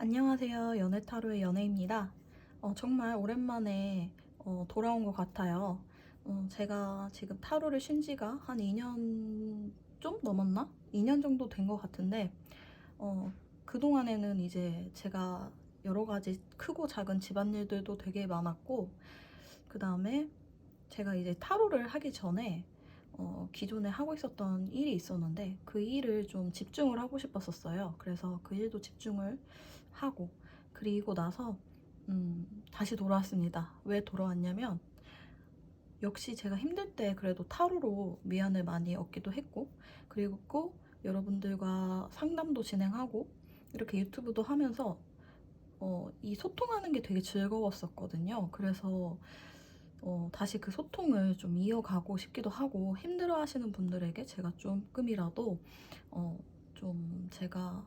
안녕하세요. 연애타로의 연애입니다. 정말 오랜만에 돌아온 것 같아요. 제가 지금 타로를 쉰 지가 한 2년 좀 넘었나? 2년 정도 된 것 같은데, 그동안에는 이제 제가 여러 가지 크고 작은 집안일들도 되게 많았고, 그 다음에 제가 이제 타로를 하기 전에 기존에 하고 있었던 일이 있었는데 그 일을 좀 집중을 하고 싶었었어요. 그래서 그 일도 집중을 하고 그리고 나서 다시 돌아왔습니다. 왜 돌아왔냐면 역시 제가 힘들 때 그래도 타로로 위안을 많이 얻기도 했고 그리고 꼭 여러분들과 상담도 진행하고 이렇게 유튜브도 하면서 이 소통하는 게 되게 즐거웠었거든요. 그래서 다시 그 소통을 좀 이어가고 싶기도 하고 힘들어 하시는 분들에게 제가 조금이라도 좀 제가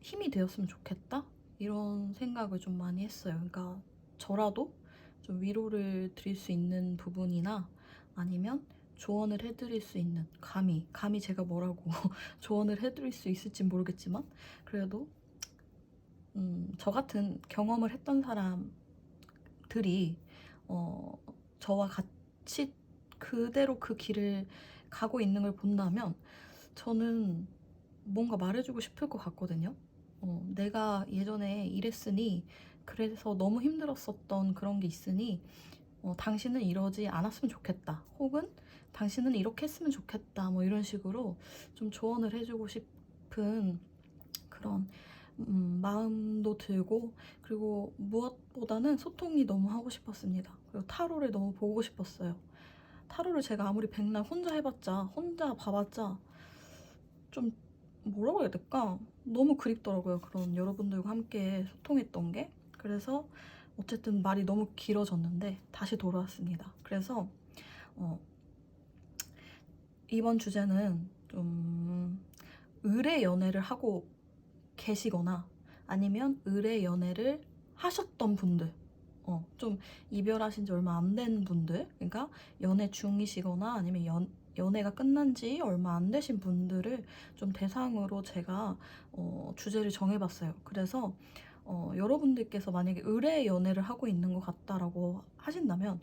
힘이 되었으면 좋겠다 이런 생각을 좀 많이 했어요. 그러니까 저라도 좀 위로를 드릴 수 있는 부분이나 아니면 조언을 해드릴 수 있는 감히 제가 뭐라고 조언을 해드릴 수 있을지 모르겠지만 그래도 저 같은 경험을 했던 사람들이 저와 같이 그대로 그 길을 가고 있는 걸 본다면 저는 뭔가 말해주고 싶을 것 같거든요. 내가 예전에 이랬으니 그래서 너무 힘들었었던 그런 게 있으니 당신은 이러지 않았으면 좋겠다. 혹은 당신은 이렇게 했으면 좋겠다. 뭐 이런 식으로 좀 조언을 해주고 싶은 그런 마음도 들고 그리고 무엇보다는 소통이 너무 하고 싶었습니다. 그리고 타로를 너무 보고 싶었어요. 타로를 제가 아무리 백날 혼자 해봤자 혼자 봐봤자 좀 뭐라고 해야 될까? 너무 그립더라고요. 그런 여러분들과 함께 소통했던 게. 그래서 어쨌든 말이 너무 길어졌는데 다시 돌아왔습니다. 그래서 어, 이번 주제는 좀 의뢰 연애를 하고 계시거나 아니면 의뢰 연애를 하셨던 분들 좀 이별하신 지 얼마 안 된 분들 그러니까 연애 중이시거나 아니면 연애가 끝난 지 얼마 안 되신 분들을 좀 대상으로 제가 주제를 정해봤어요. 그래서 여러분들께서 만약에 의뢰 연애를 하고 있는 것 같다라고 하신다면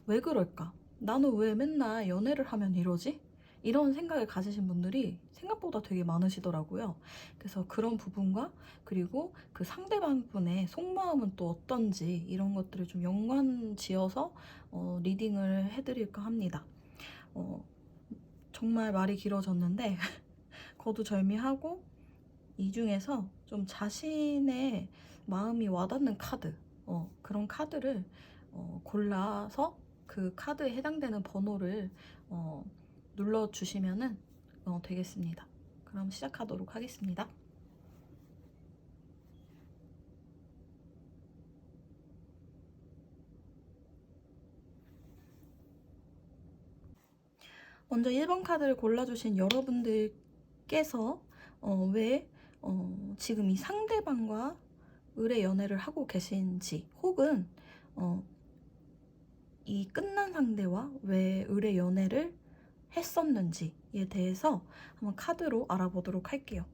왜 그럴까? 나는 왜 맨날 연애를 하면 이러지? 이런 생각을 가지신 분들이 생각보다 되게 많으시더라고요. 그래서 그런 부분과 그리고 그 상대방 분의 속마음은 또 어떤지 이런 것들을 좀 연관 지어서 리딩을 해드릴까 합니다. 어, 정말 말이 길어졌는데 거두절미하고 이 중에서 좀 자신의 마음이 와닿는 카드 그런 카드를 골라서 그 카드에 해당되는 번호를 눌러주시면 되겠습니다. 그럼 시작하도록 하겠습니다. 먼저 1번 카드를 골라주신 여러분들께서 왜 지금 이 상대방과 의뢰 연애를 하고 계신지 혹은 이 끝난 상대와 왜 의뢰 연애를 했었는지에 대해서 한번 카드로 알아보도록 할게요.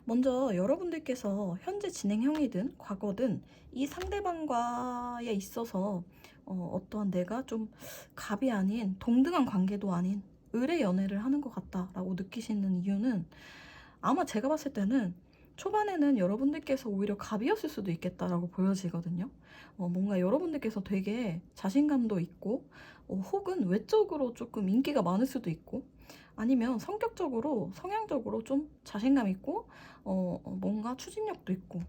먼저 여러분들께서 현재 진행형이든 과거든 이 상대방과에 있어서 어떠한 내가 좀 갑이 아닌 동등한 관계도 아닌 의뢰 연애를 하는 것 같다라고 느끼시는 이유는 아마 제가 봤을 때는 초반에는 여러분들께서 오히려 갑이었을 수도 있겠다라고 보여지거든요. 뭔가 여러분들께서 되게 자신감도 있고 혹은 외적으로 조금 인기가 많을 수도 있고 아니면 성격적으로 성향적으로 좀 자신감 있고 뭔가 추진력도 있고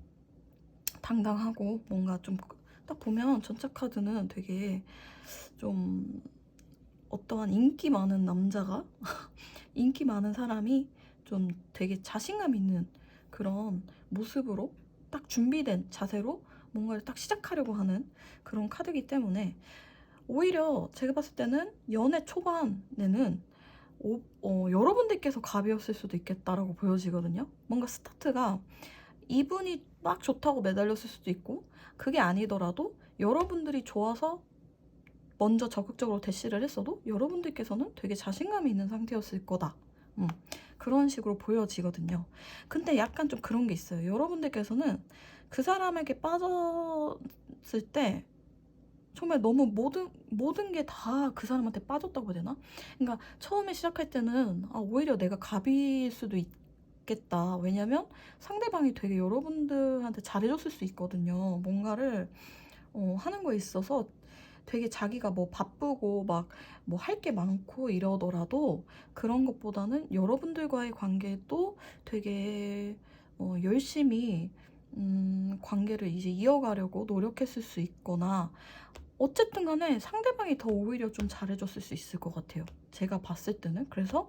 당당하고 뭔가 좀 딱 보면 전체 카드는 되게 좀 어떠한 인기 많은 남자가 인기 많은 사람이 좀 되게 자신감 있는 그런 모습으로 딱 준비된 자세로 뭔가를 딱 시작하려고 하는 그런 카드이기 때문에 오히려 제가 봤을 때는 연애 초반에는 여러분들께서 갑이었을 수도 있겠다라고 보여지거든요. 뭔가 스타트가 이분이 막 좋다고 매달렸을 수도 있고 그게 아니더라도 여러분들이 좋아서 먼저 적극적으로 대시를 했어도 여러분들께서는 되게 자신감이 있는 상태였을 거다. 그런 식으로 보여지거든요. 근데 약간 좀 그런 게 있어요. 여러분들께서는 그 사람에게 빠졌을 때 정말 너무 모든 게 다 그 사람한테 빠졌다고 해야 되나? 그러니까 처음에 시작할 때는 오히려 내가 갑일 수도 있겠다. 왜냐면 상대방이 되게 여러분들한테 잘해줬을 수 있거든요. 뭔가를 하는 거에 있어서 되게 자기가 뭐 바쁘고 막 뭐 할 게 많고 이러더라도 그런 것보다는 여러분들과의 관계도 되게 열심히 관계를 이제 이어가려고 노력했을 수 있거나, 어쨌든 간에 상대방이 더 오히려 좀 잘해줬을 수 있을 것 같아요. 제가 봤을 때는. 그래서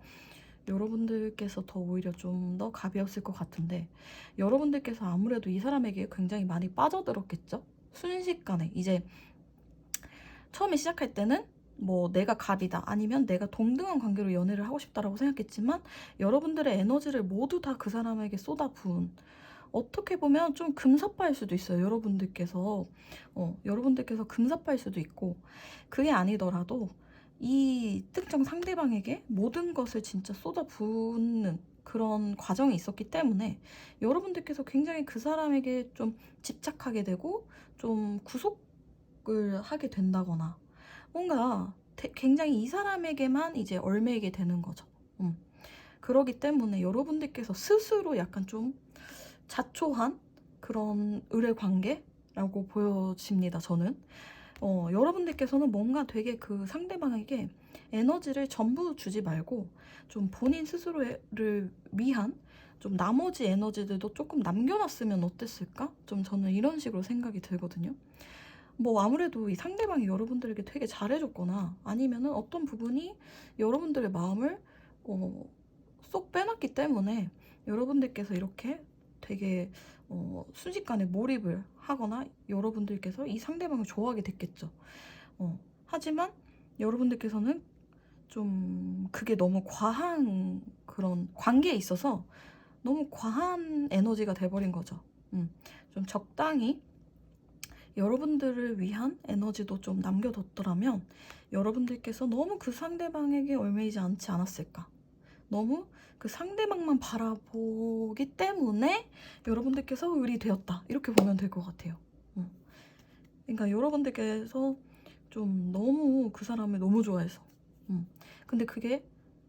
여러분들께서 더 오히려 좀 더 갑이었을 것 같은데, 여러분들께서 아무래도 이 사람에게 굉장히 많이 빠져들었겠죠? 순식간에. 이제 처음에 시작할 때는 뭐 내가 갑이다, 아니면 내가 동등한 관계로 연애를 하고 싶다라고 생각했지만, 여러분들의 에너지를 모두 다 그 사람에게 쏟아부은, 어떻게 보면 좀 금사빠일 수도 있어요. 여러분들께서 금사빠일 수도 있고, 그게 아니더라도 이 특정 상대방에게 모든 것을 진짜 쏟아붓는 그런 과정이 있었기 때문에 여러분들께서 굉장히 그 사람에게 좀 집착하게 되고 좀 구속을 하게 된다거나, 뭔가 굉장히 이 사람에게만 이제 얽매이게 되는 거죠. 그러기 때문에 여러분들께서 스스로 약간 좀 자초한 그런 의뢰 관계라고 보여집니다, 저는. 여러분들께서는 뭔가 되게 그 상대방에게 에너지를 전부 주지 말고 좀 본인 스스로를 위한 좀 나머지 에너지들도 조금 남겨놨으면 어땠을까? 좀 저는 이런 식으로 생각이 들거든요. 뭐 아무래도 이 상대방이 여러분들에게 되게 잘해줬거나, 아니면은 어떤 부분이 여러분들의 마음을 쏙 빼놨기 때문에 여러분들께서 이렇게 되게 순식간에 몰입을 하거나 여러분들께서 이 상대방을 좋아하게 됐겠죠. 하지만 여러분들께서는 좀 그게 너무 과한, 그런 관계에 있어서 너무 과한 에너지가 돼버린 거죠. 좀 적당히 여러분들을 위한 에너지도 좀 남겨뒀더라면 여러분들께서 너무 그 상대방에게 얽매이지 않지 않았을까. 너무 그 상대방만 바라보기 때문에 여러분들께서 을이 되었다, 이렇게 보면 될 것 같아요. 그러니까 여러분들께서 좀 너무 그 사람을 너무 좋아해서, 근데 그게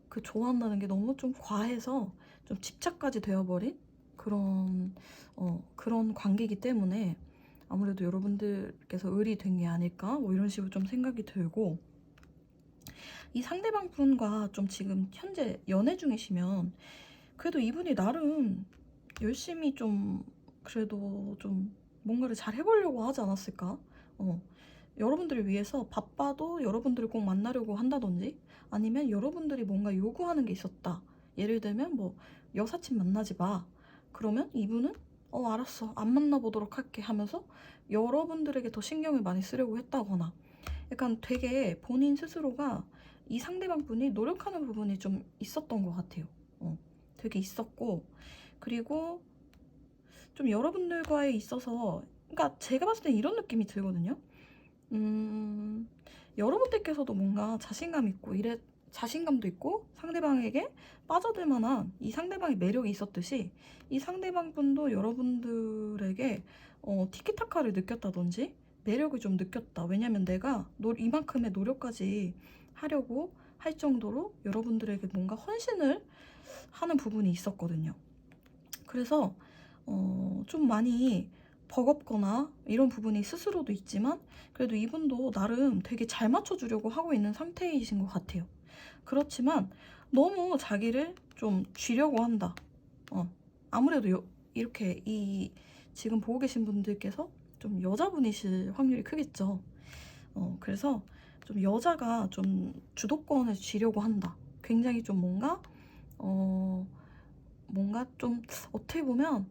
그 좋아한다는 게 너무 좀 과해서 좀 집착까지 되어버린 그런 관계이기 때문에 아무래도 여러분들께서 을이 된 게 아닐까, 뭐 이런 식으로 좀 생각이 들고, 이 상대방 분과 좀 지금 현재 연애 중이시면 그래도 이분이 나름 열심히 좀, 그래도 좀 뭔가를 잘 해보려고 하지 않았을까? 여러분들을 위해서 바빠도 여러분들을 꼭 만나려고 한다든지, 아니면 여러분들이 뭔가 요구하는 게 있었다. 예를 들면 뭐 여사친 만나지 마. 그러면 이분은 알았어, 안 만나보도록 할게 하면서 여러분들에게 더 신경을 많이 쓰려고 했다거나, 약간 되게 본인 스스로가 이 상대방 분이 노력하는 부분이 좀 있었던 것 같아요. 되게 있었고, 그리고 좀 여러분들과에 있어서, 그러니까 제가 봤을 때 이런 느낌이 들거든요. 여러분들께서도 뭔가 자신감도 있고 상대방에게 빠져들 만한 이 상대방의 매력이 있었듯이, 이 상대방 분도 여러분들에게 티키타카를 느꼈다든지 매력을 좀 느꼈다. 왜냐면 내가 이만큼의 노력까지 하려고 할 정도로 여러분들에게 뭔가 헌신을 하는 부분이 있었거든요. 그래서 좀 많이 버겁거나 이런 부분이 스스로도 있지만, 그래도 이분도 나름 되게 잘 맞춰주려고 하고 있는 상태이신 것 같아요. 그렇지만 너무 자기를 좀 쥐려고 한다. 아무래도 이렇게 지금 보고 계신 분들께서 좀 여자분이실 확률이 크겠죠. 그래서 좀 여자가 좀 주도권을 쥐려고 한다. 굉장히 좀 뭔가 좀 어떻게 보면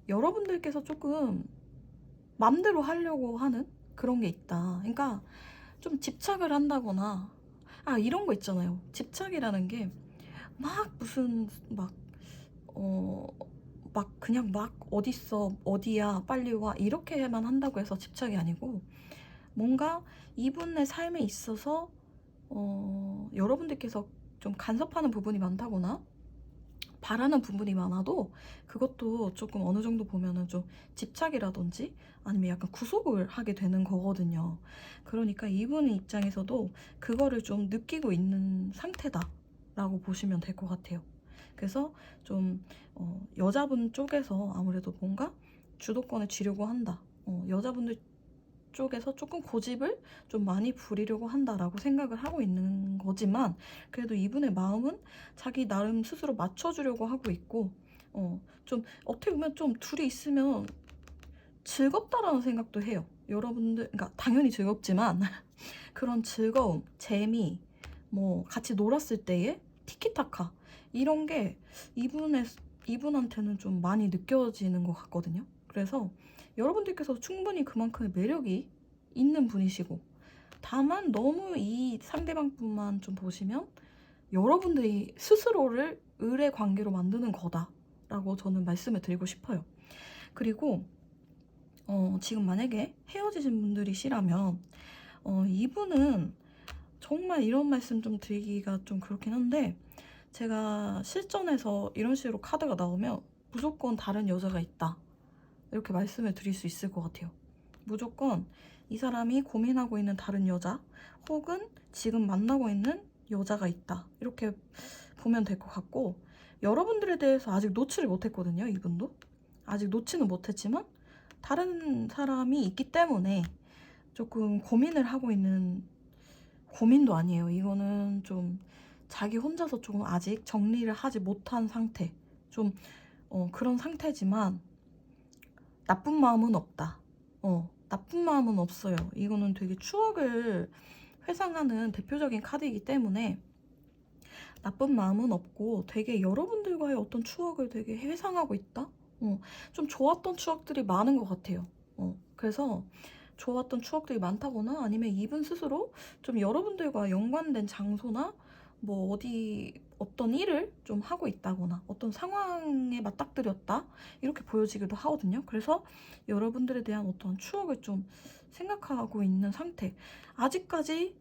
여러분들께서 조금 맘대로 하려고 하는 그런 게 있다. 그러니까 좀 집착을 한다거나, 이런 거 있잖아요. 집착이라는 게 막 무슨 막 그냥 막 어딨어, 어디야, 빨리 와, 이렇게만 한다고 해서 집착이 아니고, 뭔가 이분의 삶에 있어서 여러분들께서 좀 간섭하는 부분이 많다거나, 바라는 부분이 많아도 그것도 조금 어느 정도 보면은 좀 집착이라든지 아니면 약간 구속을 하게 되는 거거든요. 그러니까 이분 입장에서도 그거를 좀 느끼고 있는 상태다라고 보시면 될 것 같아요. 그래서 좀 여자분 쪽에서 아무래도 뭔가 주도권을 쥐려고 한다. 여자분들 쪽에서 조금 고집을 좀 많이 부리려고 한다라고 생각을 하고 있는 거지만, 그래도 이분의 마음은 자기 나름 스스로 맞춰주려고 하고 있고, 좀 어떻게 보면 좀 둘이 있으면 즐겁다라는 생각도 해요. 여러분들, 그러니까 당연히 즐겁지만 그런 즐거움, 재미, 뭐 같이 놀았을 때의 티키타카 이런 게 이분한테는 좀 많이 느껴지는 것 같거든요. 그래서 여러분들께서 충분히 그만큼의 매력이 있는 분이시고, 다만 너무 이 상대방뿐만 좀 보시면 여러분들이 스스로를 의뢰 관계로 만드는 거다라고 저는 말씀을 드리고 싶어요. 그리고 지금 만약에 헤어지신 분들이시라면 이분은 정말 이런 말씀 좀 드리기가 좀 그렇긴 한데, 제가 실전에서 이런 식으로 카드가 나오면 무조건 다른 여자가 있다 이렇게 말씀을 드릴 수 있을 것 같아요. 무조건 이 사람이 고민하고 있는 다른 여자 혹은 지금 만나고 있는 여자가 있다 이렇게 보면 될 것 같고, 여러분들에 대해서 아직 놓지를 못했거든요. 이분도 아직 놓지는 못했지만 다른 사람이 있기 때문에 조금 고민을 하고 있는, 고민도 아니에요. 이거는 좀 자기 혼자서 조금 아직 정리를 하지 못한 상태, 좀 그런 상태지만 나쁜 마음은 없다. 나쁜 마음은 없어요. 이거는 되게 추억을 회상하는 대표적인 카드이기 때문에 나쁜 마음은 없고 되게 여러분들과의 어떤 추억을 되게 회상하고 있다? 좀 좋았던 추억들이 많은 것 같아요. 그래서 좋았던 추억들이 많다거나 아니면 이분 스스로 좀 여러분들과 연관된 장소나 뭐 어디 어떤 일을 좀 하고 있다거나 어떤 상황에 맞닥뜨렸다 이렇게 보여지기도 하거든요. 그래서 여러분들에 대한 어떤 추억을 좀 생각하고 있는 상태, 아직까지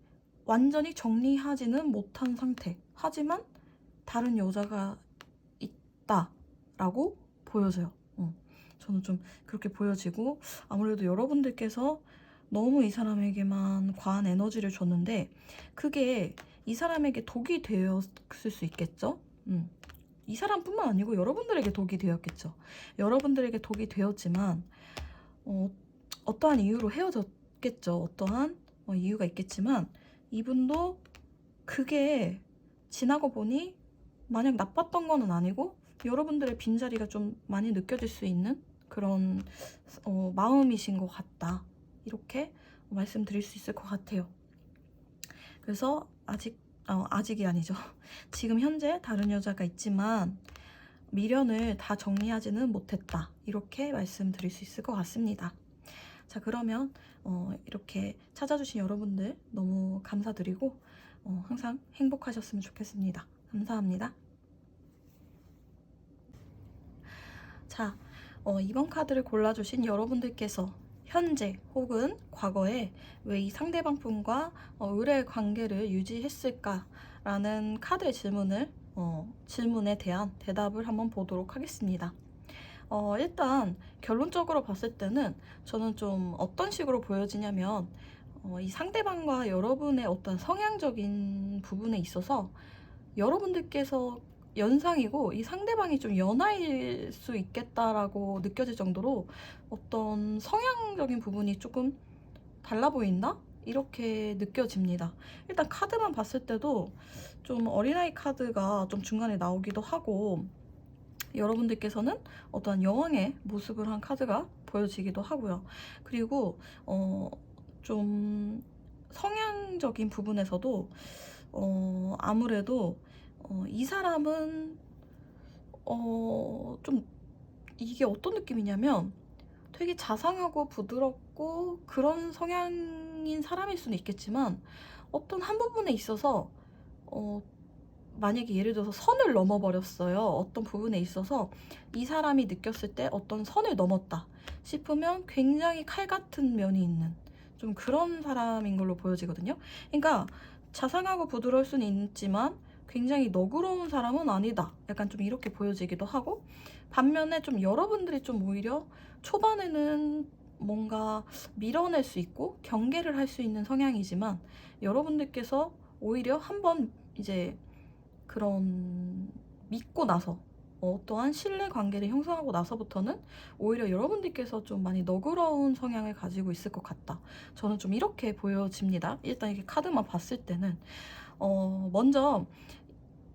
완전히 정리하지는 못한 상태, 하지만 다른 여자가 있다라고 보여져요. 저는 좀 그렇게 보여지고, 아무래도 여러분들께서 너무 이 사람에게만 과한 에너지를 줬는데 그게 이 사람에게 독이 되었을 수 있겠죠. 이 사람뿐만 아니고 여러분들에게 독이 되었겠죠. 여러분들에게 독이 되었지만 어떠한 이유로 헤어졌겠죠. 어떠한 이유가 있겠지만 이분도 그게 지나고 보니 마냥 나빴던 거는 아니고 여러분들의 빈자리가 좀 많이 느껴질 수 있는 그런 마음이신 것 같다, 이렇게 말씀드릴 수 있을 것 같아요. 그래서 아직이 아니죠. 지금 현재 다른 여자가 있지만 미련을 다 정리하지는 못했다, 이렇게 말씀드릴 수 있을 것 같습니다. 자, 그러면 이렇게 찾아주신 여러분들 너무 감사드리고 항상 행복하셨으면 좋겠습니다. 감사합니다. 자, 이번 카드를 골라주신 여러분들께서 현재 혹은 과거에 왜 이 상대방분과 의뢰 관계를 유지했을까라는 카드의 질문에 대한 대답을 한번 보도록 하겠습니다. 일단 결론적으로 봤을 때는 저는 좀 어떤 식으로 보여지냐면 이 상대방과 여러분의 어떤 성향적인 부분에 있어서 여러분들께서 연상이고 이 상대방이 좀 연하일 수 있겠다라고 느껴질 정도로 어떤 성향적인 부분이 조금 달라 보인다? 이렇게 느껴집니다. 일단 카드만 봤을 때도 좀 어린아이 카드가 좀 중간에 나오기도 하고, 여러분들께서는 어떠한 여왕의 모습을 한 카드가 보여지기도 하고요. 그리고 좀 성향적인 부분에서도 아무래도 이 사람은 좀 이게 어떤 느낌이냐면 되게 자상하고 부드럽고 그런 성향인 사람일 수는 있겠지만 어떤 한 부분에 있어서 만약에 예를 들어서 선을 넘어버렸어요. 어떤 부분에 있어서 이 사람이 느꼈을 때 어떤 선을 넘었다 싶으면 굉장히 칼 같은 면이 있는 좀 그런 사람인 걸로 보여지거든요. 그러니까 자상하고 부드러울 수는 있지만 굉장히 너그러운 사람은 아니다. 약간 좀 이렇게 보여지기도 하고, 반면에 좀 여러분들이 좀 오히려 초반에는 뭔가 밀어낼 수 있고 경계를 할 수 있는 성향이지만, 여러분들께서 오히려 한번 이제 그런 믿고 나서 어떠한 신뢰 관계를 형성하고 나서부터는 오히려 여러분들께서 좀 많이 너그러운 성향을 가지고 있을 것 같다. 저는 좀 이렇게 보여집니다. 일단 이렇게 카드만 봤을 때는 먼저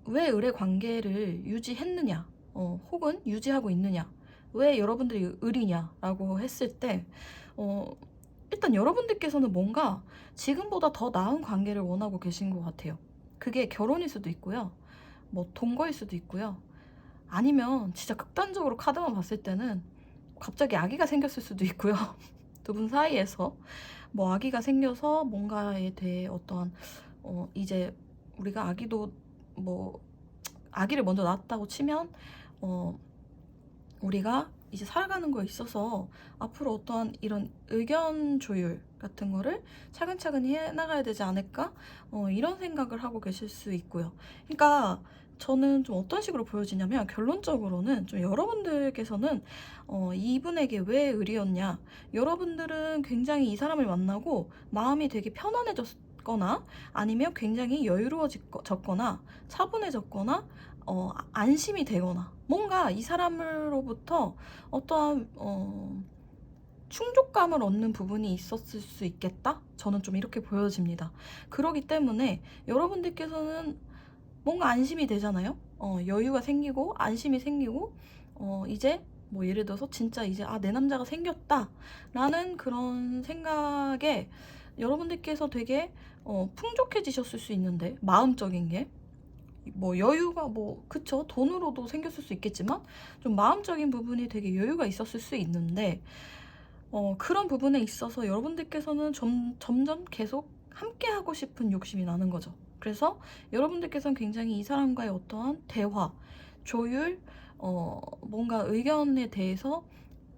왜 의뢰 관계를 유지했느냐, 혹은 유지하고 있느냐, 왜 여러분들이 의리냐라고 했을 때 일단 여러분들께서는 뭔가 지금보다 더 나은 관계를 원하고 계신 것 같아요. 그게 결혼일 수도 있고요, 뭐 동거일 수도 있고요, 아니면 진짜 극단적으로 카드만 봤을 때는 갑자기 아기가 생겼을 수도 있고요. 두 분 사이에서 뭐 아기가 생겨서 뭔가에 대해 어떠한 이제 우리가 아기도 뭐 아기를 먼저 낳았다고 치면 우리가 이제 살아가는 거에 있어서 앞으로 어떠한 이런 의견 조율 같은 거를 차근차근히 해나가야 되지 않을까? 이런 생각을 하고 계실 수 있고요. 그러니까 저는 좀 어떤 식으로 보여지냐면, 결론적으로는 좀 여러분들께서는 이분에게 왜 의리였냐, 여러분들은 굉장히 이 사람을 만나고 마음이 되게 편안해졌거나 아니면 굉장히 여유로워졌거나 차분해졌거나 안심이 되거나 뭔가 이 사람으로부터 어떠한 충족감을 얻는 부분이 있었을 수 있겠다? 저는 좀 이렇게 보여집니다. 그러기 때문에 여러분들께서는 뭔가 안심이 되잖아요. 여유가 생기고 안심이 생기고 이제 뭐 예를 들어서 진짜 이제 내 남자가 생겼다 라는 그런 생각에 여러분들께서 되게 풍족해지셨을 수 있는데, 마음적인 게 뭐 여유가 뭐 그쵸, 돈으로도 생겼을 수 있겠지만 좀 마음적인 부분이 되게 여유가 있었을 수 있는데, 그런 부분에 있어서 여러분들께서는 점점 계속 함께 하고 싶은 욕심이 나는 거죠. 그래서 여러분들께서는 굉장히 이 사람과의 어떠한 대화, 조율, 뭔가 의견에 대해서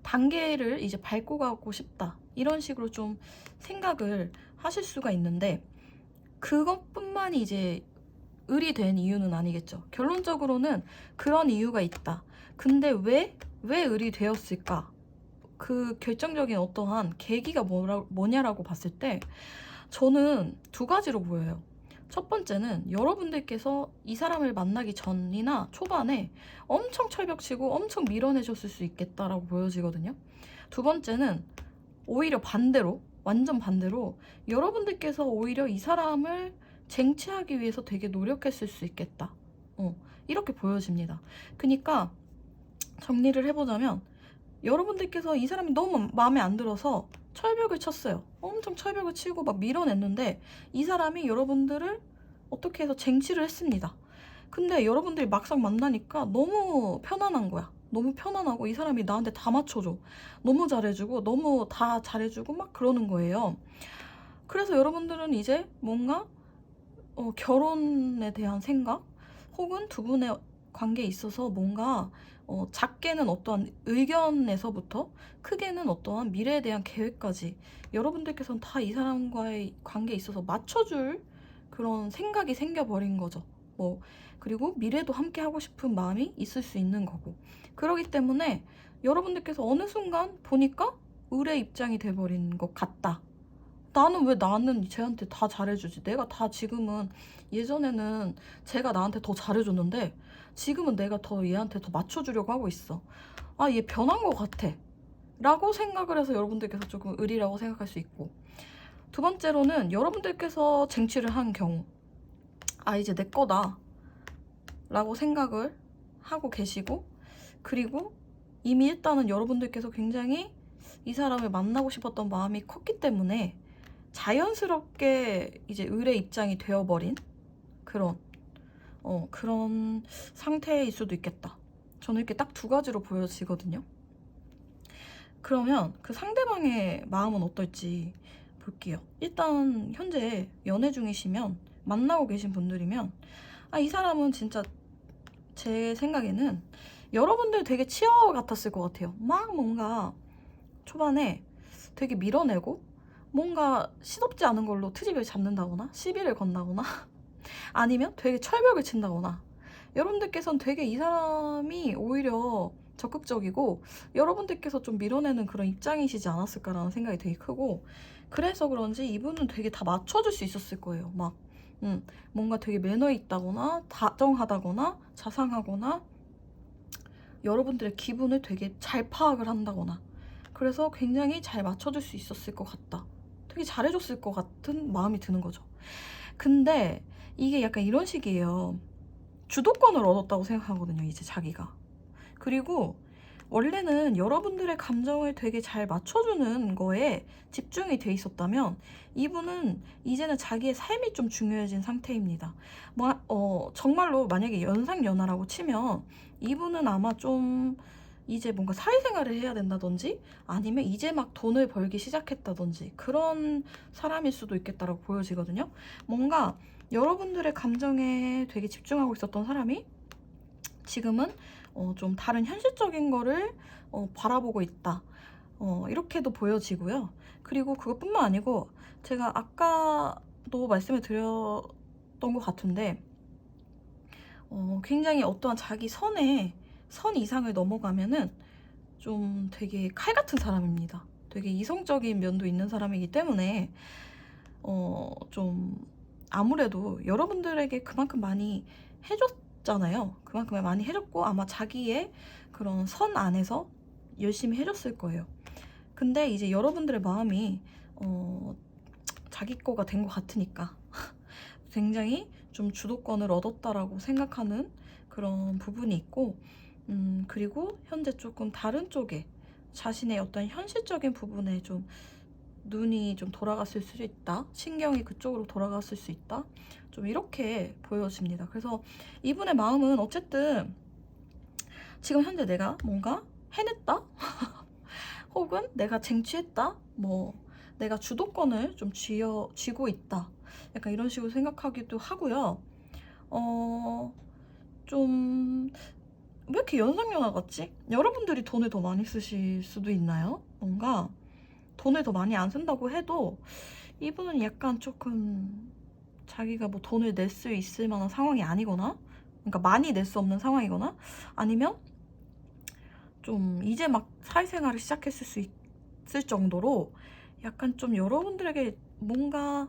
단계를 이제 밟고 가고 싶다, 이런 식으로 좀 생각을 하실 수가 있는데, 그것뿐만이 이제 을이 된 이유는 아니겠죠. 결론적으로는 그런 이유가 있다. 근데 왜 을이 되었을까? 그 결정적인 어떠한 계기가 뭐냐라고 봤을 때 저는 두 가지로 보여요. 첫 번째는 여러분들께서 이 사람을 만나기 전이나 초반에 엄청 철벽치고 엄청 밀어내셨을 수 있겠다라고 보여지거든요. 두 번째는 오히려 반대로, 완전 반대로 여러분들께서 오히려 이 사람을 쟁취하기 위해서 되게 노력했을 수 있겠다. 이렇게 보여집니다. 그러니까 정리를 해보자면, 여러분들께서 이 사람이 너무 마음에 안 들어서 철벽을 쳤어요. 엄청 철벽을 치고 막 밀어냈는데 이 사람이 여러분들을 어떻게 해서 쟁취를 했습니다. 근데 여러분들이 막상 만나니까 너무 편안한 거야. 너무 편안하고 이 사람이 나한테 다 맞춰줘. 너무 잘해주고 너무 다 잘해주고 막 그러는 거예요. 그래서 여러분들은 이제 뭔가 결혼에 대한 생각, 혹은 두 분의 관계에 있어서 뭔가 작게는 어떠한 의견에서부터 크게는 어떠한 미래에 대한 계획까지 여러분들께서는 다 이 사람과의 관계에 있어서 맞춰줄 그런 생각이 생겨버린 거죠. 그리고 미래도 함께 하고 싶은 마음이 있을 수 있는 거고, 그러기 때문에 여러분들께서 어느 순간 보니까 을의 입장이 돼버린 것 같다. 나는 쟤한테 다 잘해주지. 내가 다 지금은, 예전에는 제가 나한테 더 잘해줬는데 지금은 내가 더 얘한테 더 맞춰주려고 하고 있어. 얘 변한 것 같아 라고 생각을 해서 여러분들께서 조금 을이라고 생각할 수 있고, 두 번째로는 여러분들께서 쟁취를 한 경우 이제 내 거다 라고 생각을 하고 계시고, 그리고 이미 일단은 여러분들께서 굉장히 이 사람을 만나고 싶었던 마음이 컸기 때문에 자연스럽게 이제 을의 입장이 되어버린 그런 상태일 수도 있겠다. 저는 이렇게 딱 두 가지로 보여지거든요. 그러면 그 상대방의 마음은 어떨지 볼게요. 일단 현재 연애 중이시면, 만나고 계신 분들이면 이 사람은 진짜 제 생각에는 여러분들 되게 치아와 같았을 것 같아요. 막 뭔가 초반에 되게 밀어내고 뭔가 시덥지 않은 걸로 트집을 잡는다거나 시비를 건다거나 아니면 되게 철벽을 친다거나, 여러분들께서는 되게 이 사람이 오히려 적극적이고 여러분들께서 좀 밀어내는 그런 입장이시지 않았을까라는 생각이 되게 크고, 그래서 그런지 이분은 되게 다 맞춰줄 수 있었을 거예요. 막 뭔가 되게 매너 있다거나 다정하다거나 자상하거나 여러분들의 기분을 되게 잘 파악을 한다거나, 그래서 굉장히 잘 맞춰줄 수 있었을 것 같다, 되게 잘해줬을 것 같은 마음이 드는 거죠. 근데 이게 약간 이런 식이에요. 주도권을 얻었다고 생각하거든요, 이제 자기가. 그리고 원래는 여러분들의 감정을 되게 잘 맞춰주는 거에 집중이 돼 있었다면 이분은 이제는 자기의 삶이 좀 중요해진 상태입니다. 정말로 만약에 연상연하라고 치면 이분은 아마 좀 이제 뭔가 사회생활을 해야 된다든지 아니면 이제 막 돈을 벌기 시작했다든지 그런 사람일 수도 있겠다라고 보여지거든요. 뭔가 여러분들의 감정에 되게 집중하고 있었던 사람이 지금은 좀 다른 현실적인 거를 바라보고 있다, 이렇게도 보여지고요. 그리고 그것뿐만 아니고 제가 아까도 말씀을 드렸던 것 같은데 굉장히 어떠한 자기 선 이상을 넘어가면은 좀 되게 칼 같은 사람입니다. 되게 이성적인 면도 있는 사람이기 때문에 좀 아무래도 여러분들에게 그만큼 많이 해줬잖아요. 그만큼 많이 해줬고 아마 자기의 그런 선 안에서 열심히 해줬을 거예요. 근데 이제 여러분들의 마음이 자기 거가 된 것 같으니까 굉장히 좀 주도권을 얻었다라고 생각하는 그런 부분이 있고, 그리고 현재 조금 다른 쪽에 자신의 어떤 현실적인 부분에 좀 눈이 좀 돌아갔을 수 있다, 신경이 그쪽으로 돌아갔을 수 있다, 좀 이렇게 보여집니다. 그래서 이분의 마음은 어쨌든 지금 현재 내가 뭔가 해냈다 혹은 내가 쟁취했다, 뭐 내가 주도권을 좀 쥐고 있다, 약간 이런 식으로 생각하기도 하고요. 좀 왜 이렇게 연상연하 같지? 여러분들이 돈을 더 많이 쓰실 수도 있나요? 뭔가 돈을 더 많이 안 쓴다고 해도 이분은 약간 조금 자기가 뭐 돈을 낼 수 있을 만한 상황이 아니거나, 그러니까 많이 낼 수 없는 상황이거나, 아니면 좀 이제 막 사회생활을 시작했을 수 있을 정도로 약간 좀 여러분들에게 뭔가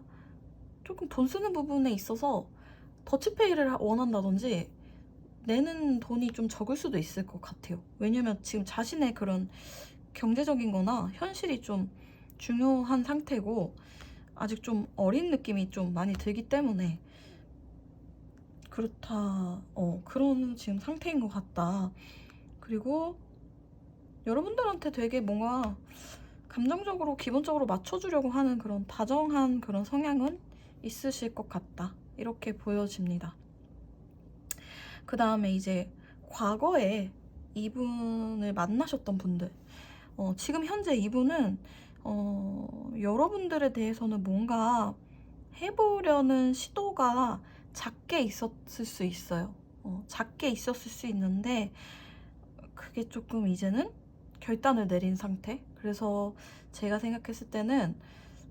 조금 돈 쓰는 부분에 있어서 더치페이를 원한다든지 내는 돈이 좀 적을 수도 있을 것 같아요. 왜냐면 지금 자신의 그런 경제적인 거나 현실이 좀 중요한 상태고 아직 좀 어린 느낌이 좀 많이 들기 때문에 그렇다, 그런 지금 상태인 것 같다. 그리고 여러분들한테 되게 뭔가 감정적으로 기본적으로 맞춰주려고 하는 그런 다정한 그런 성향은 있으실 것 같다, 이렇게 보여집니다. 그 다음에 이제 과거에 이분을 만나셨던 분들, 지금 현재 이분은 여러분들에 대해서는 뭔가 해보려는 시도가 작게 있었을 수 있어요. 작게 있었을 수 있는데 그게 조금 이제는 결단을 내린 상태. 그래서 제가 생각했을 때는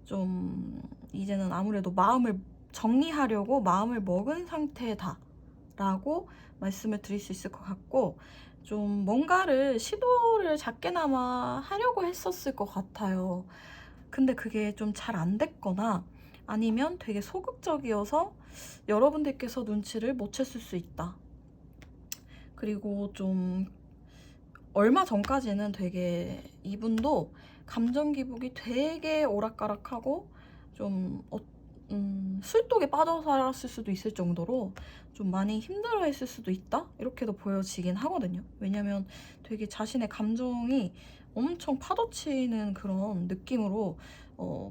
좀 이제는 아무래도 마음을 정리하려고 마음을 먹은 상태다라고 말씀을 드릴 수 있을 것 같고, 좀 뭔가를 시도를 작게나마 하려고 했었을 것 같아요. 근데 그게 좀 잘 안 됐거나 아니면 되게 소극적이어서 여러분들께서 눈치를 못 챘을 수 있다. 그리고 좀 얼마 전까지는 되게 이분도 감정 기복이 되게 오락가락하고 좀 술독에 빠져 살았을 수도 있을 정도로 좀 많이 힘들어했을 수도 있다, 이렇게도 보여지긴 하거든요. 왜냐면 되게 자신의 감정이 엄청 파도치는 그런 느낌으로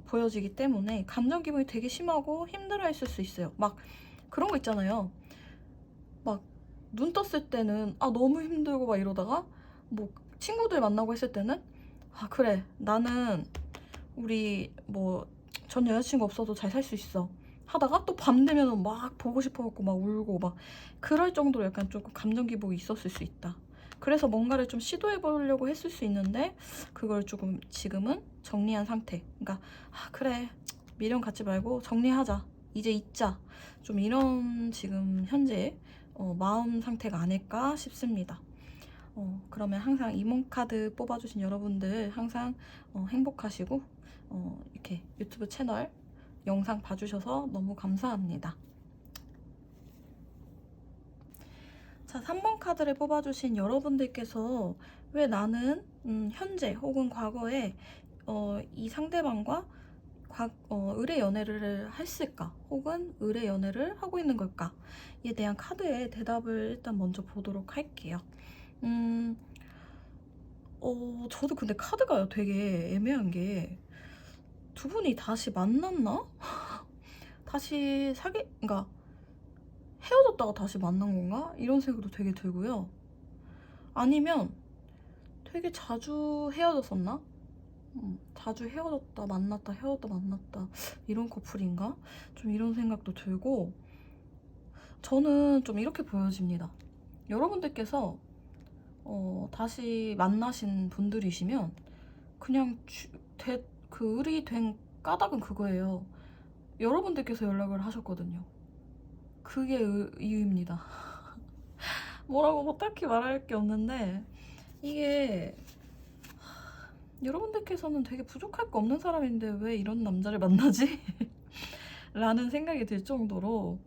보여지기 때문에 감정 기복이 되게 심하고 힘들어했을 수 있어요. 막 그런 거 있잖아요. 막 눈 떴을 때는 너무 힘들고 막 이러다가 뭐 친구들 만나고 했을 때는 그래, 나는 우리 뭐 전 여자친구 없어도 잘 살 수 있어 하다가 또 밤 되면은 막 보고 싶어갖고 막 울고 막 그럴 정도로 약간 조금 감정 기복이 있었을 수 있다. 그래서 뭔가를 좀 시도해보려고 했을 수 있는데 그걸 조금 지금은 정리한 상태. 그러니까 그래, 미련 갖지 말고 정리하자, 이제 잊자. 좀 이런 지금 현재 마음 상태가 아닐까 싶습니다. 그러면 항상 이몽카드 뽑아주신 여러분들 항상 행복하시고 이렇게 유튜브 채널 영상 봐주셔서 너무 감사합니다. 자, 3번 카드를 뽑아주신 여러분들께서 왜 나는 현재 혹은 과거에 이 상대방과 의뢰 연애를 했을까? 혹은 의뢰 연애를 하고 있는 걸까?에 대한 카드의 대답을 일단 먼저 보도록 할게요. 저도 근데 카드가 되게 애매한 게 두 분이 다시 만났나? 그러니까 헤어졌다가 다시 만난 건가? 이런 생각도 되게 들고요. 아니면 되게 자주 헤어졌었나? 자주 헤어졌다 만났다 헤어졌다 만났다 이런 커플인가? 좀 이런 생각도 들고, 저는 좀 이렇게 보여집니다. 여러분들께서 다시 만나신 분들이시면 그냥 그 을이 된 까닭은 그거예요. 여러분들께서 연락을 하셨거든요. 그게 이유입니다. 뭐라고 뭐 딱히 말할 게 없는데, 이게 여러분들께서는 되게 부족할 거 없는 사람인데 왜 이런 남자를 만나지? 라는 생각이 들 정도로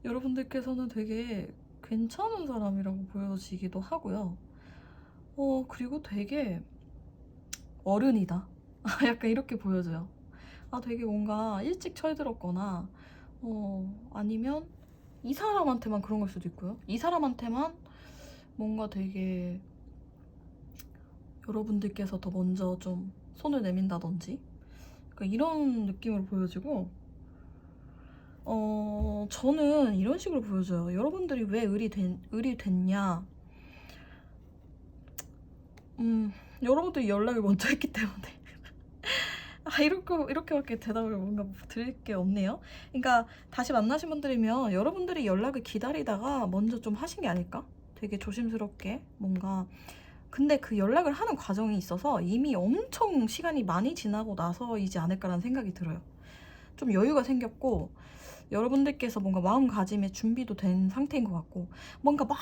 여러분들께서는 되게 괜찮은 사람이라고 보여지기도 하고요. 그리고 되게 어른이다. 약간 이렇게 보여져요. 되게 뭔가 일찍 철들었거나, 아니면 이 사람한테만 그런 걸 수도 있고요. 이 사람한테만 뭔가 되게 여러분들께서 더 먼저 좀 손을 내민다든지, 그러니까 이런 느낌으로 보여지고, 저는 이런 식으로 보여져요. 여러분들이 왜 을이 됐냐? 여러분들이 연락을 먼저 했기 때문에. 이렇게밖에 대답을 뭔가 드릴 게 없네요. 그러니까 다시 만나신 분들이면 여러분들이 연락을 기다리다가 먼저 좀 하신 게 아닐까? 되게 조심스럽게 뭔가. 근데 그 연락을 하는 과정이 있어서 이미 엄청 시간이 많이 지나고 나서이지 않을까라는 생각이 들어요. 좀 여유가 생겼고, 여러분들께서 뭔가 마음가짐의 준비도 된 상태인 것 같고, 뭔가 막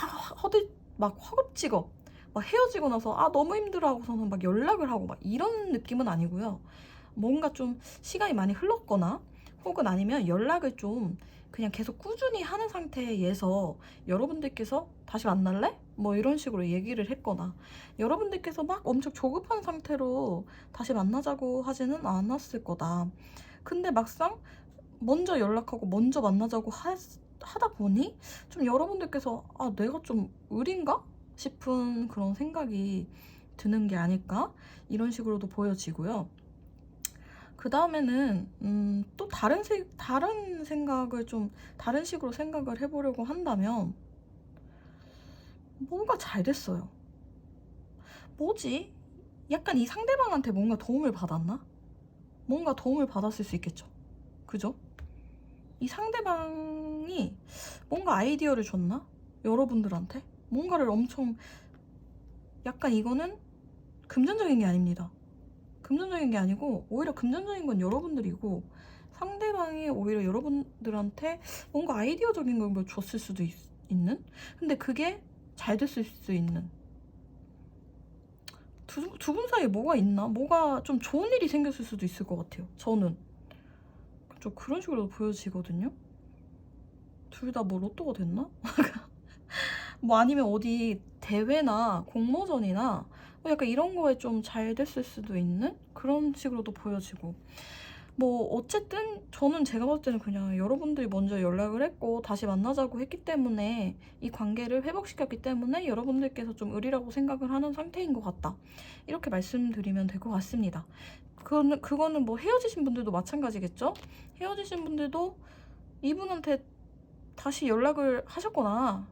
허겁지겁 막 헤어지고 나서 너무 힘들어 하고서는 막 연락을 하고 막 이런 느낌은 아니고요. 뭔가 좀 시간이 많이 흘렀거나, 혹은 아니면 연락을 좀 그냥 계속 꾸준히 하는 상태에서 여러분들께서 다시 만날래? 뭐 이런 식으로 얘기를 했거나, 여러분들께서 막 엄청 조급한 상태로 다시 만나자고 하지는 않았을 거다. 근데 막상 먼저 연락하고 먼저 만나자고 하다 보니 좀 여러분들께서 내가 좀 을인가? 싶은 그런 생각이 드는 게 아닐까? 이런 식으로도 보여지고요. 그 다음에는 또 다른 생각을 좀 다른 식으로 생각을 해보려고 한다면, 뭔가 잘 됐어요. 뭐지? 약간 이 상대방한테 뭔가 도움을 받았나? 뭔가 도움을 받았을 수 있겠죠. 그죠? 이 상대방이 뭔가 아이디어를 줬나? 여러분들한테? 뭔가를 엄청, 약간 이거는 금전적인 게 아닙니다. 금전적인 게 아니고 오히려 금전적인 건 여러분들이고, 상대방이 오히려 여러분들한테 뭔가 아이디어적인 걸 뭐 줬을 수도 있는? 근데 그게 잘 됐을 수 있는, 두 분 사이에 뭐가 있나? 뭐가 좀 좋은 일이 생겼을 수도 있을 것 같아요. 저는 좀 그런 식으로 보여지거든요. 둘 다 뭐 로또가 됐나? 뭐 아니면 어디 대회나 공모전이나 뭐 약간 이런 거에 좀 잘 됐을 수도 있는 그런 식으로도 보여지고, 뭐 어쨌든 저는 제가 봤을 때는 그냥 여러분들이 먼저 연락을 했고 다시 만나자고 했기 때문에, 이 관계를 회복시켰기 때문에 여러분들께서 좀 을이라고 생각을 하는 상태인 것 같다, 이렇게 말씀드리면 될 것 같습니다. 그거는 뭐 헤어지신 분들도 마찬가지겠죠? 헤어지신 분들도 이분한테 다시 연락을 하셨거나,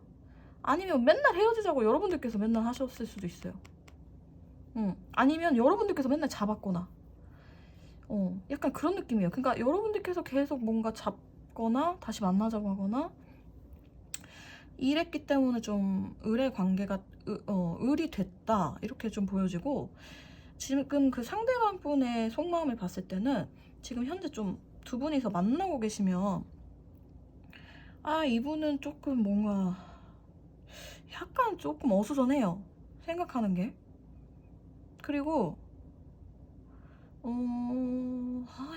아니면 맨날 헤어지자고 여러분들께서 맨날 하셨을 수도 있어요. 아니면 여러분들께서 맨날 잡았거나, 약간 그런 느낌이에요. 그러니까 여러분들께서 계속 뭔가 잡거나 다시 만나자고 하거나 이랬기 때문에 좀 을의 관계가 을이 됐다, 이렇게 좀 보여지고, 지금 그 상대방 분의 속마음을 봤을 때는 지금 현재 좀 두 분이서 만나고 계시면 이분은 조금 뭔가 약간 조금 어수선해요. 생각하는 게. 그리고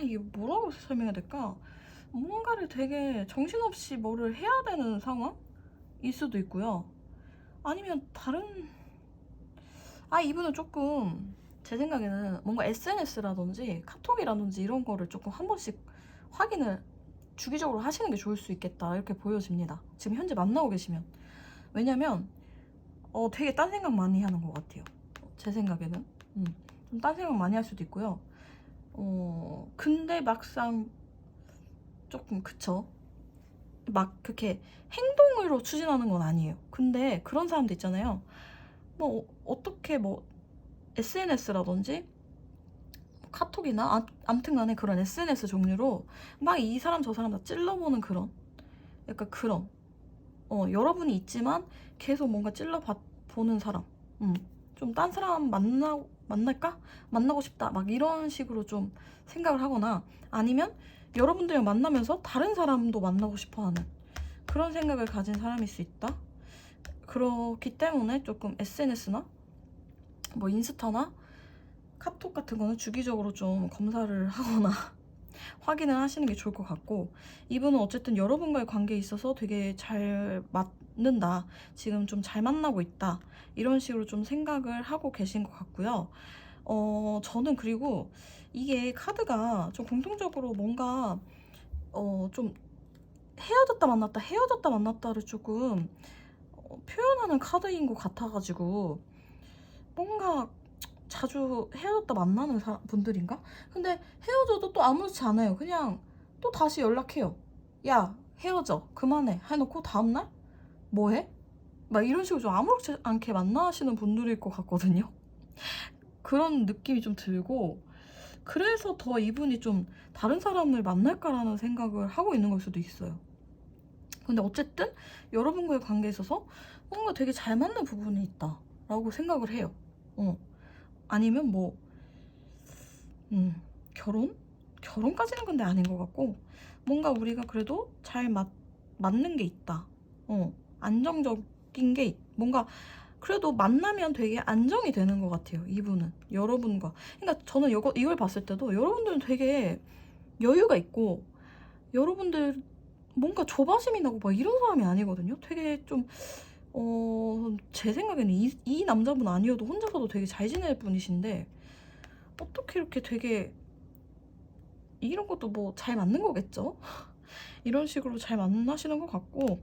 이게 뭐라고 설명해야 될까? 뭔가를 되게 정신없이 뭐를 해야 되는 상황일 수도 있고요. 아니면 이분은 조금 제 생각에는 뭔가 SNS라든지 카톡이라든지 이런 거를 조금 한 번씩 확인을 주기적으로 하시는 게 좋을 수 있겠다, 이렇게 보여집니다. 지금 현재 만나고 계시면. 왜냐면 되게 딴 생각 많이 하는 것 같아요. 제 생각에는 좀 딴 생각 많이 할 수도 있고요. 근데 막상 조금 그쵸? 막 그렇게 행동으로 추진하는 건 아니에요. 근데 그런 사람도 있잖아요. 뭐 어떻게 뭐 SNS라든지 카톡이나 아무튼 간에 그런 SNS 종류로 막 이 사람 저 사람 다 찔러보는 그런, 약간 그런 여러분이 있지만 계속 뭔가 찔러보는 사람, 좀 딴 사람 만날까? 만나고 싶다, 막 이런 식으로 좀 생각을 하거나, 아니면 여러분들이랑 만나면서 다른 사람도 만나고 싶어하는 그런 생각을 가진 사람일 수 있다. 그렇기 때문에 조금 SNS나 뭐 인스타나 카톡 같은 거는 주기적으로 좀 검사를 하거나 확인을 하시는 게 좋을 것 같고, 이분은 어쨌든 여러분과의 관계에 있어서 되게 잘 맞는다, 지금 좀 잘 만나고 있다, 이런 식으로 좀 생각을 하고 계신 것 같고요. 저는 그리고 이게 카드가 좀 공통적으로 뭔가 좀 헤어졌다 만났다 헤어졌다 만났다를 조금 표현하는 카드인 것 같아가지고, 뭔가 자주 헤어졌다 만나는 분들인가? 근데 헤어져도 또 아무렇지 않아요. 그냥 또 다시 연락해요. 야, 헤어져, 그만해 해놓고 다음날 뭐해? 막 이런 식으로 좀 아무렇지 않게 만나시는 분들일 것 같거든요. 그런 느낌이 좀 들고, 그래서 더 이분이 좀 다른 사람을 만날까라는 생각을 하고 있는 걸 수도 있어요. 근데 어쨌든 여러분과의 관계에 있어서 뭔가 되게 잘 맞는 부분이 있다라고 생각을 해요. 아니면 뭐 결혼까지는 근데 아닌 것 같고, 뭔가 우리가 그래도 잘 맞는 게 있다. 안정적인 게 뭔가 그래도 만나면 되게 안정이 되는 것 같아요, 이분은. 여러분과. 그러니까 저는 이걸 봤을 때도 여러분들은 되게 여유가 있고, 여러분들 뭔가 조바심이 나고 막 이런 사람이 아니거든요. 되게 좀 제 생각에는 이 남자분 아니어도 혼자서도 되게 잘 지낼 분이신데, 어떻게 이렇게 되게, 이런 것도 뭐 잘 맞는 거겠죠? 이런 식으로 잘 만나시는 것 같고,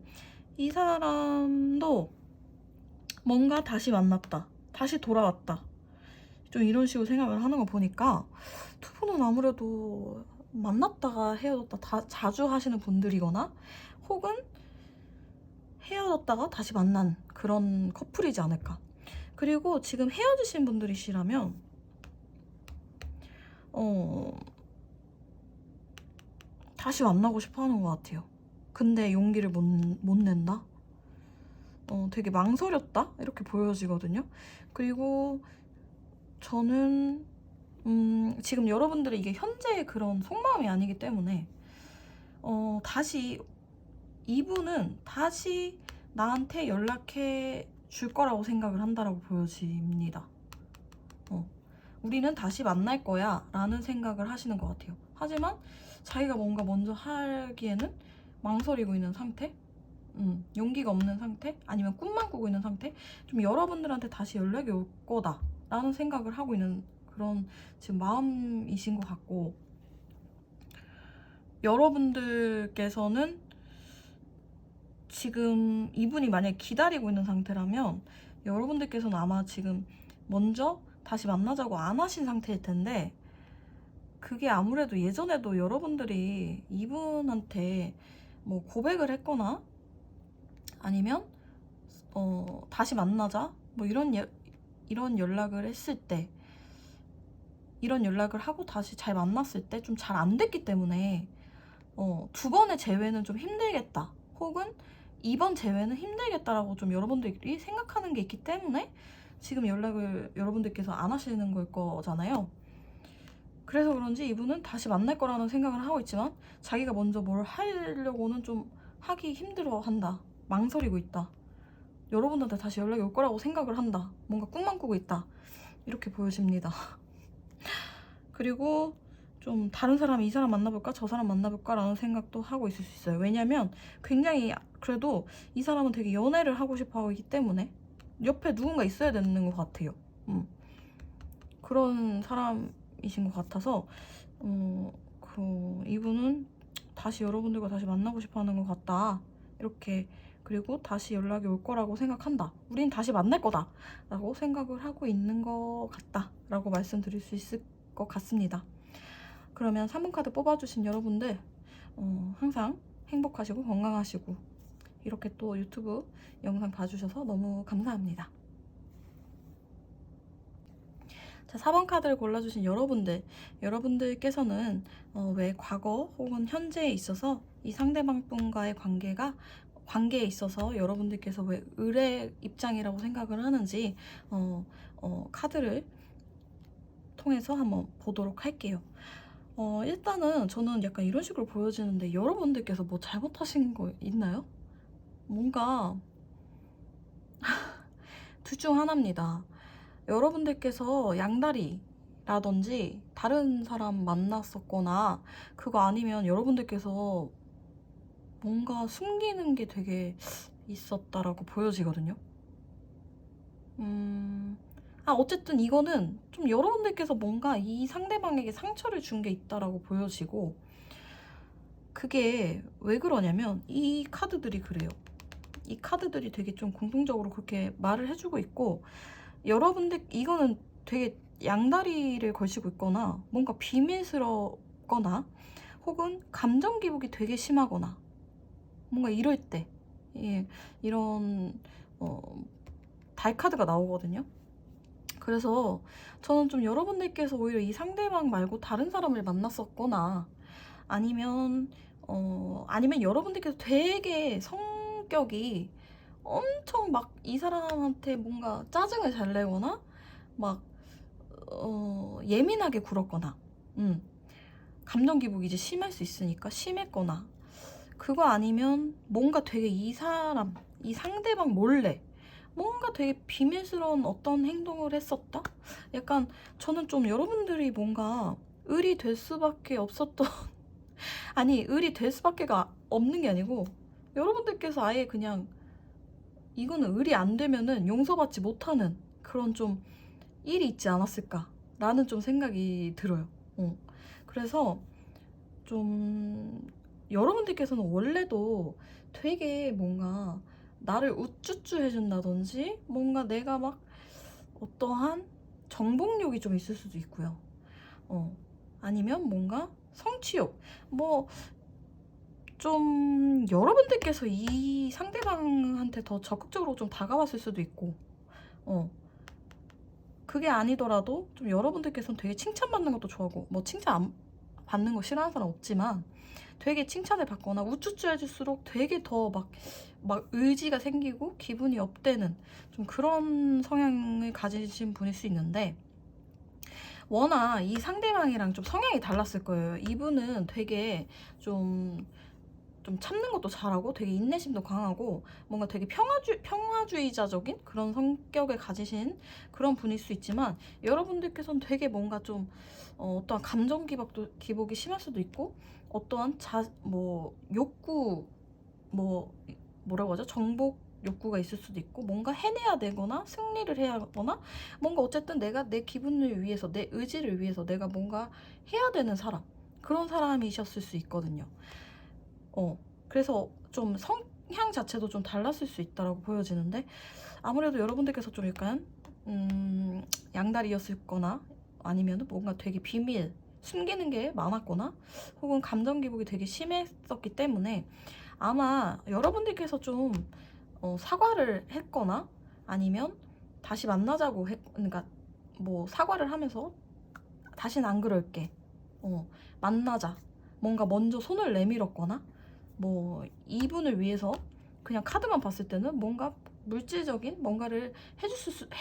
이 사람도 뭔가 다시 만났다, 다시 돌아왔다, 좀 이런 식으로 생각을 하는 거 보니까 두 분은 아무래도 만났다가 헤어졌다 자주 하시는 분들이거나, 혹은 헤어졌다가 다시 만난 그런 커플이지 않을까. 그리고 지금 헤어지신 분들이시라면 다시 만나고 싶어 하는 것 같아요. 근데 용기를 못 낸다? 되게 망설였다? 이렇게 보여지거든요. 그리고 저는 지금 여러분들의 이게 현재의 그런 속마음이 아니기 때문에 다시 이분은 다시 나한테 연락해 줄 거라고 생각을 한다라고 보여집니다. 우리는 다시 만날 거야 라는 생각을 하시는 것 같아요. 하지만 자기가 뭔가 먼저 하기에는 망설이고 있는 상태? 용기가 없는 상태? 아니면 꿈만 꾸고 있는 상태? 좀 여러분들한테 다시 연락이 올 거다 라는 생각을 하고 있는 그런 지금 마음이신 것 같고, 여러분들께서는 지금 이분이 만약에 기다리고 있는 상태라면, 여러분들께서는 아마 지금 먼저 다시 만나자고 안 하신 상태일 텐데, 그게 아무래도 예전에도 여러분들이 이분한테 뭐 고백을 했거나, 아니면 다시 만나자 뭐 이런 연락을 했을 때, 이런 연락을 하고 다시 잘 만났을 때 좀 잘 안 됐기 때문에 두 번의 재회는 좀 힘들겠다, 혹은 이번 재회는 힘들겠다라고 좀 여러분들이 생각하는 게 있기 때문에 지금 연락을 여러분들께서 안 하시는 걸 거잖아요. 그래서 그런지 이분은 다시 만날 거라는 생각을 하고 있지만 자기가 먼저 뭘 하려고는 좀 하기 힘들어 한다. 망설이고 있다. 여러분한테 다시 연락이 올 거라고 생각을 한다. 뭔가 꿈만 꾸고 있다. 이렇게 보여집니다. 그리고 좀 다른 사람, 이 사람 만나볼까? 저 사람 만나볼까? 라는 생각도 하고 있을 수 있어요. 왜냐면 굉장히 그래도 이 사람은 되게 연애를 하고 싶어 하기 때문에 옆에 누군가 있어야 되는 것 같아요. 그런 사람이신 것 같아서 이분은 다시 여러분들과 다시 만나고 싶어 하는 것 같다. 이렇게. 그리고 다시 연락이 올 거라고 생각한다. 우린 다시 만날 거다. 라고 생각을 하고 있는 것 같다. 라고 말씀드릴 수 있을 것 같습니다. 그러면 3번 카드 뽑아주신 여러분들 항상 행복하시고 건강하시고 이렇게 또 유튜브 영상 봐주셔서 너무 감사합니다. 자, 4번 카드를 골라주신 여러분들께서는 왜 과거 혹은 현재에 있어서 이 상대방 분과의 관계에 있어서 여러분들께서 왜 을의 입장이라고 생각을 하는지 카드를 통해서 한번 보도록 할게요. 일단은 저는 약간 이런 식으로 보여지는데 여러분들께서 뭐 잘못하신 거 있나요? 뭔가 둘 중 하나입니다. 여러분들께서 양다리라든지 다른 사람 만났었거나 그거 아니면 여러분들께서 뭔가 숨기는 게 되게 있었다라고 보여지거든요. 어쨌든 이거는 좀 여러분들께서 뭔가 이 상대방에게 상처를 준 게 있다라고 보여지고 그게 왜 그러냐면 이 카드들이 그래요. 이 카드들이 되게 좀 공통적으로 그렇게 말을 해주고 있고 이거는 되게 양다리를 걸치고 있거나 뭔가 비밀스럽거나 혹은 감정 기복이 되게 심하거나 뭔가 이럴 때 이런 달 카드가 나오거든요. 그래서 저는 좀 여러분들께서 오히려 이 상대방 말고 다른 사람을 만났었거나 아니면 여러분들께서 되게 성격이 엄청 막 이 사람한테 뭔가 짜증을 잘 내거나 막 예민하게 굴었거나 감정 기복이 이제 심할 수 있으니까 심했거나 그거 아니면 뭔가 되게 이 상대방 몰래 뭔가 되게 비밀스러운 어떤 행동을 했었다? 약간 저는 좀 여러분들이 뭔가 을이 될 수밖에 없었던 아니 을이 될 수밖에가 없는 게 아니고 여러분들께서 아예 그냥 이거는 을이 안 되면은 용서받지 못하는 그런 좀 일이 있지 않았을까라는 좀 생각이 들어요. 그래서 좀 여러분들께서는 원래도 되게 뭔가 나를 우쭈쭈 해준다든지 뭔가 내가 막 어떠한 정복욕이 좀 있을 수도 있고요. 아니면 뭔가 성취욕 뭐 좀 여러분들께서 이 상대방한테 더 적극적으로 좀 다가왔을 수도 있고 그게 아니더라도 좀 여러분들께서는 되게 칭찬받는 것도 좋아하고 뭐 칭찬 안 받는 거 싫어하는 사람 없지만 되게 칭찬을 받거나 우쭈쭈 해줄수록 되게 더 막 의지가 생기고 기분이 업되는 좀 그런 성향을 가지신 분일 수 있는데 워낙 이 상대방이랑 좀 성향이 달랐을 거예요. 이분은 되게 좀 참는 것도 잘하고 되게 인내심도 강하고 뭔가 되게 평화주의자적인 그런 성격을 가지신 그런 분일 수 있지만 여러분들께서는 되게 뭔가 좀 어떠한 감정 기복이 심할 수도 있고 어떠한 욕구 뭐라고 하죠? 정복 욕구가 있을 수도 있고 뭔가 해내야 되거나 승리를 해야 하거나 뭔가 어쨌든 내가 내 기분을 위해서 내 의지를 위해서 내가 뭔가 해야 되는 사람 그런 사람이셨을 수 있거든요. 그래서 좀 성향 자체도 좀 달랐을 수 있다라고 보여지는데 아무래도 여러분들께서 좀 약간 양다리였을 거나 아니면 뭔가 되게 숨기는 게 많았거나 혹은 감정 기복이 되게 심했었기 때문에 아마 여러분들께서 좀 사과를 했거나 아니면 다시 만나자고 그러니까 뭐 사과를 하면서 다시는 안 그럴게 만나자 뭔가 먼저 손을 내밀었거나 뭐 이분을 위해서 그냥 카드만 봤을 때는 뭔가 물질적인 뭔가를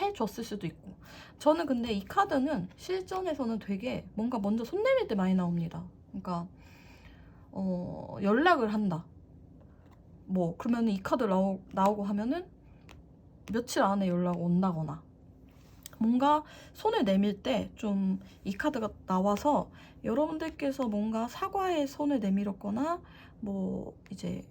해줬을 수도 있고. 저는 근데 이 카드는 실전에서는 되게 뭔가 먼저 손 내밀 때 많이 나옵니다. 그러니까 연락을 한다. 뭐 그러면 이 카드 나오고 하면은 며칠 안에 연락 온다거나, 뭔가 손을 내밀 때 좀 이 카드가 나와서 여러분들께서 뭔가 사과의 손을 내밀었거나 뭐 이제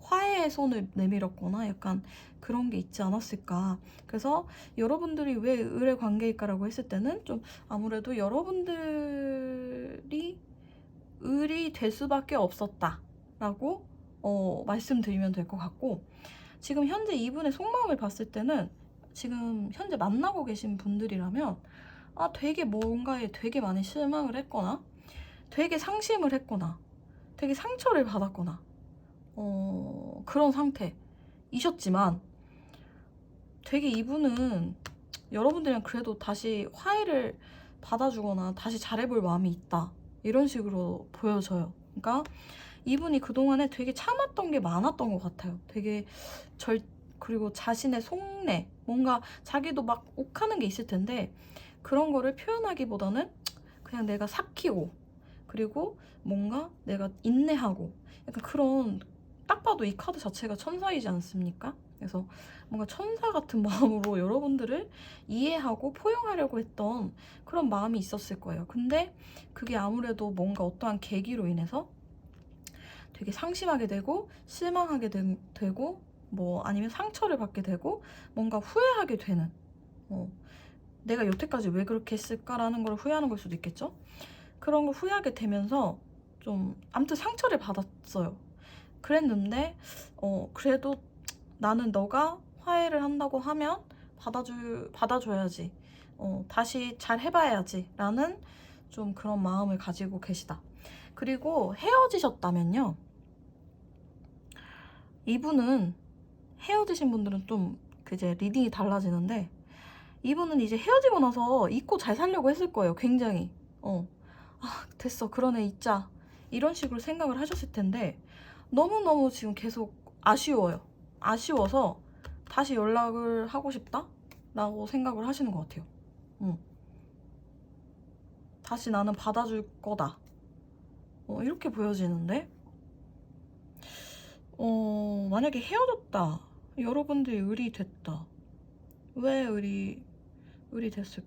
화해의 손을 내밀었거나 약간 그런 게 있지 않았을까. 그래서 여러분들이 왜 의뢰 관계일까라고 했을 때는 좀 아무래도 여러분들이 을이 될 수밖에 없었다라고 말씀드리면 될 것 같고, 지금 현재 이분의 속마음을 봤을 때는 지금 현재 만나고 계신 분들이라면 되게 뭔가에 되게 많이 실망을 했거나 되게 상심을 했거나 되게 상처를 받았거나 그런 상태이셨지만, 되게 이분은 여러분들이랑 그래도 다시 화해를 받아주거나 다시 잘해볼 마음이 있다, 이런 식으로 보여져요. 그러니까 이분이 그동안에 되게 참았던 게 많았던 것 같아요. 되게 그리고 자신의 속내, 뭔가 자기도 막 욱하는 게 있을 텐데 그런 거를 표현하기보다는 그냥 내가 삭히고, 그리고 뭔가 내가 인내하고, 약간 그런, 딱 봐도 이 카드 자체가 천사이지 않습니까? 그래서 뭔가 천사 같은 마음으로 여러분들을 이해하고 포용하려고 했던 그런 마음이 있었을 거예요. 근데 그게 아무래도 뭔가 어떠한 계기로 인해서 되게 상심하게 되고 실망하게 되고 뭐 아니면 상처를 받게 되고 뭔가 후회하게 되는, 내가 여태까지 왜 그렇게 했을까라는 걸 후회하는 걸 수도 있겠죠? 그런 걸 후회하게 되면서 좀 아무튼 상처를 받았어요. 그랬는데 그래도 나는 너가 화해를 한다고 하면 받아줘야지, 다시 잘 해봐야지 라는 좀 그런 마음을 가지고 계시다. 그리고 헤어지셨다면요, 이분은, 헤어지신 분들은 좀 이제 리딩이 달라지는데, 이분은 이제 헤어지고 나서 잊고 잘 살려고 했을 거예요. 굉장히 됐어, 그런 애 잊자, 이런 식으로 생각을 하셨을 텐데 너무너무 지금 계속 아쉬워서 다시 연락을 하고 싶다 라고 생각을 하시는 것 같아요. 다시 나는 받아줄 거다, 이렇게 보여지는데, 만약에 헤어졌다, 여러분들이 을이 됐다, 왜 을이 됐을,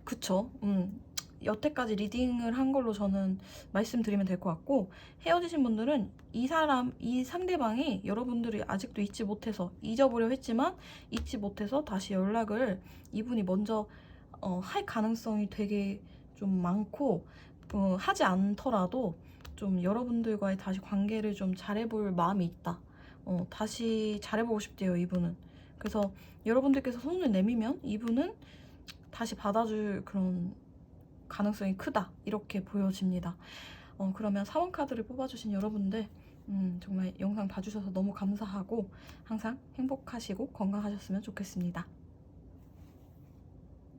그쵸? 여태까지 리딩을 한 걸로 저는 말씀드리면 될 것 같고, 헤어지신 분들은 이 상대방이 여러분들이 아직도 잊지 못해서, 잊어보려 했지만 잊지 못해서 다시 연락을 이분이 먼저 할 가능성이 되게 좀 많고, 하지 않더라도 좀 여러분들과의 다시 관계를 좀 잘해볼 마음이 있다, 다시 잘해보고 싶대요, 이분은. 그래서 여러분들께서 손을 내밀면 이분은 다시 받아줄 그런 가능성이 크다, 이렇게 보여집니다. 그러면 사원 카드를 뽑아주신 여러분들, 정말 영상 봐주셔서 너무 감사하고 항상 행복하시고 건강하셨으면 좋겠습니다.